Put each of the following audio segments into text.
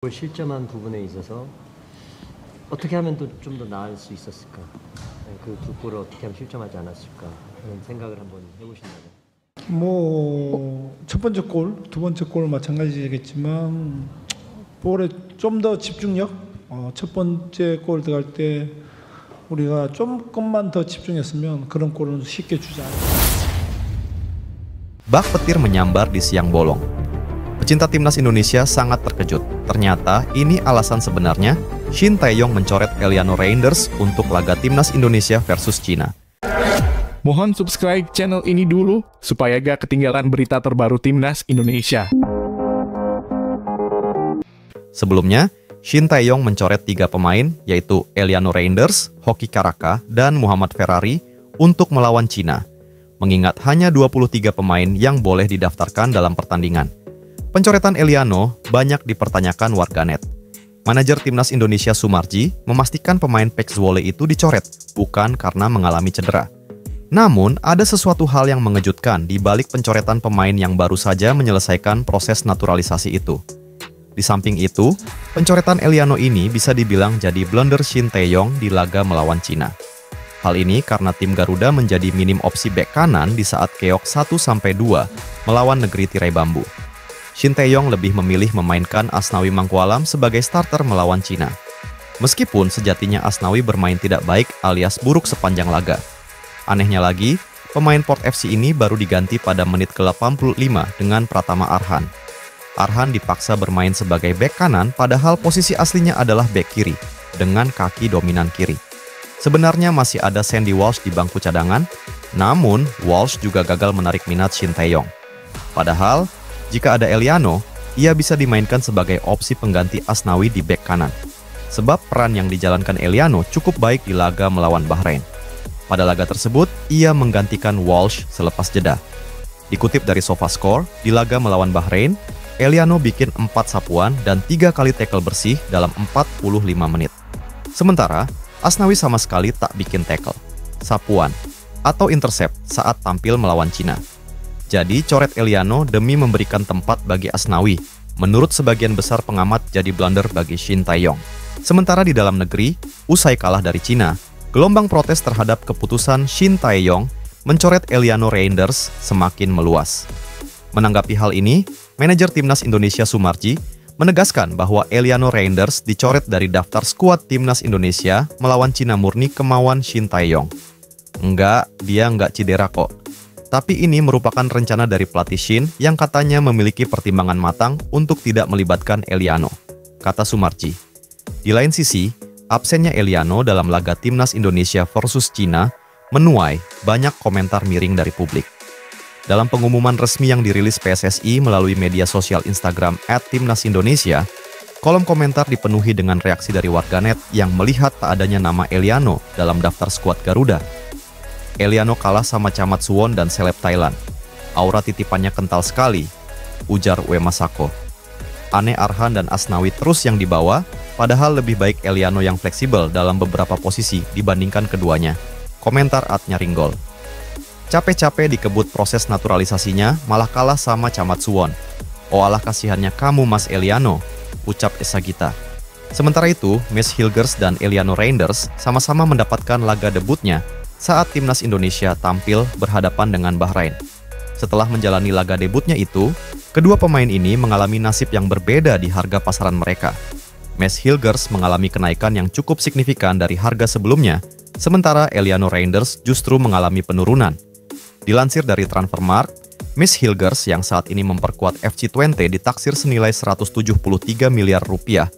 실점한 부분에 있어서 어떻게 하면 또 좀 더 나을 수 있었을까? 그 두 골을 어떻게 하면 실점하지 않았을까 하는 생각을 한번 해보신다면. 첫 번째 골, 두 번째 골 마찬가지겠지만 볼에 좀 더 집중력, 첫 번째 골 들어갈 때 우리가 조금만 더 집중했으면 그런 골은 쉽게 주지 않았다. Bak petir menyambar di siang bolong. Pecinta timnas Indonesia sangat terkejut. Ternyata ini alasan sebenarnya Shin Tae-yong mencoret Eliano Reinders untuk laga timnas Indonesia versus Cina. Mohon subscribe channel ini dulu supaya gak ketinggalan berita terbaru timnas Indonesia. Sebelumnya, Shin Tae-yong mencoret 3 pemain yaitu Eliano Reinders, Hoki Caraka, dan Muhammad Ferrari untuk melawan Cina. Mengingat hanya 23 pemain yang boleh didaftarkan dalam pertandingan. Pencoretan Eliano banyak dipertanyakan warganet. Manajer timnas Indonesia Sumarji memastikan pemain PEK Zwolle itu dicoret, bukan karena mengalami cedera. Namun, ada sesuatu hal yang mengejutkan di balik pencoretan pemain yang baru saja menyelesaikan proses naturalisasi itu. Di samping itu, pencoretan Eliano ini bisa dibilang jadi blunder Shin Tae-yong di laga melawan Cina. Hal ini karena tim Garuda menjadi minim opsi bek kanan di saat keok 1-2 melawan negeri tirai bambu. Shin Tae-yong lebih memilih memainkan Asnawi Mangkualam sebagai starter melawan Cina. Meskipun sejatinya Asnawi bermain tidak baik alias buruk sepanjang laga. Anehnya lagi, pemain Port FC ini baru diganti pada menit ke-85 dengan Pratama Arhan. Arhan dipaksa bermain sebagai bek kanan padahal posisi aslinya adalah bek kiri, dengan kaki dominan kiri. Sebenarnya masih ada Sandy Walsh di bangku cadangan, namun Walsh juga gagal menarik minat Shin Tae-yong. Padahal, jika ada Eliano, ia bisa dimainkan sebagai opsi pengganti Asnawi di bek kanan. Sebab peran yang dijalankan Eliano cukup baik di laga melawan Bahrain. Pada laga tersebut, ia menggantikan Walsh selepas jeda. Dikutip dari SofaScore, di laga melawan Bahrain, Eliano bikin 4 sapuan dan 3 kali tackle bersih dalam 45 menit. Sementara, Asnawi sama sekali tak bikin tackle, sapuan, atau intercept saat tampil melawan Cina. Jadi, coret Eliano demi memberikan tempat bagi Asnawi. Menurut sebagian besar pengamat jadi blunder bagi Shin Tae-yong. Sementara di dalam negeri, usai kalah dari Cina, gelombang protes terhadap keputusan Shin Tae-yong mencoret Eliano Reinders semakin meluas. Menanggapi hal ini, manajer timnas Indonesia Sumarji menegaskan bahwa Eliano Reinders dicoret dari daftar skuad timnas Indonesia melawan Cina murni kemauan Shin Tae-yong. Dia nggak cedera kok. Tapi ini merupakan rencana dari pelatih Shin yang katanya memiliki pertimbangan matang untuk tidak melibatkan Eliano, kata Sumarji. Di lain sisi, absennya Eliano dalam laga timnas Indonesia versus Cina menuai banyak komentar miring dari publik. Dalam pengumuman resmi yang dirilis PSSI melalui media sosial Instagram @timnasindonesia, kolom komentar dipenuhi dengan reaksi dari warganet yang melihat tak adanya nama Eliano dalam daftar skuad Garuda. Eliano kalah sama Camat Suwon dan seleb Thailand. Aura titipannya kental sekali, ujar Wema Sako. Aneh Arhan dan Asnawi terus yang dibawa, padahal lebih baik Eliano yang fleksibel dalam beberapa posisi dibandingkan keduanya. Komentar @nyaringgol. Capek-capek dikebut proses naturalisasinya, malah kalah sama Camat Suwon. Oh alah kasihannya kamu Mas Eliano, ucap Esa Gita. Sementara itu, Mes Hilgers dan Eliano Reinders sama-sama mendapatkan laga debutnya saat timnas Indonesia tampil berhadapan dengan Bahrain. Setelah menjalani laga debutnya itu, kedua pemain ini mengalami nasib yang berbeda di harga pasaran mereka. Mes Hilgers mengalami kenaikan yang cukup signifikan dari harga sebelumnya, sementara Eliano Reinders justru mengalami penurunan. Dilansir dari Transfermarkt, Mes Hilgers yang saat ini memperkuat FC Twente ditaksir senilai 173 miliar rupiah,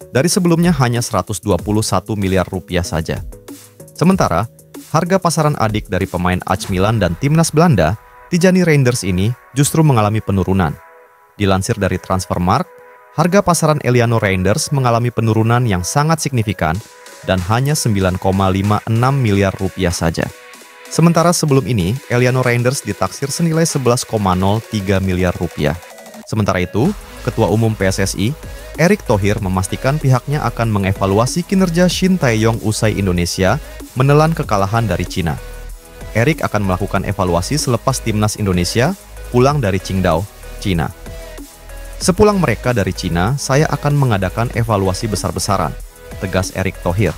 dari sebelumnya hanya 121 miliar rupiah saja. Sementara, harga pasaran adik dari pemain AC Milan dan timnas Belanda, Tijani Reinders ini justru mengalami penurunan. Dilansir dari Transfermarkt, harga pasaran Eliano Reinders mengalami penurunan yang sangat signifikan dan hanya 9,56 miliar rupiah saja. Sementara sebelum ini, Eliano Reinders ditaksir senilai 11,03 miliar rupiah. Sementara itu, Ketua Umum PSSI, Erick Thohir memastikan pihaknya akan mengevaluasi kinerja Shin Tae-yong usai Indonesia menelan kekalahan dari Cina. Erick akan melakukan evaluasi selepas timnas Indonesia pulang dari Qingdao, Cina. Sepulang mereka dari Cina, saya akan mengadakan evaluasi besar-besaran, tegas Erick Thohir.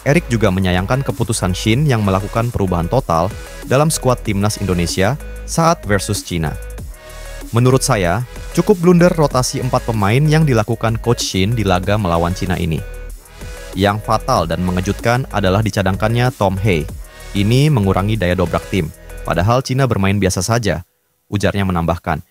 Erick juga menyayangkan keputusan Shin yang melakukan perubahan total dalam skuad timnas Indonesia saat versus Cina. Menurut saya, cukup blunder rotasi 4 pemain yang dilakukan Coach Shin di laga melawan Cina ini. Yang fatal dan mengejutkan adalah dicadangkannya Tom Hei. Ini mengurangi daya dobrak tim, padahal Cina bermain biasa saja, ujarnya menambahkan.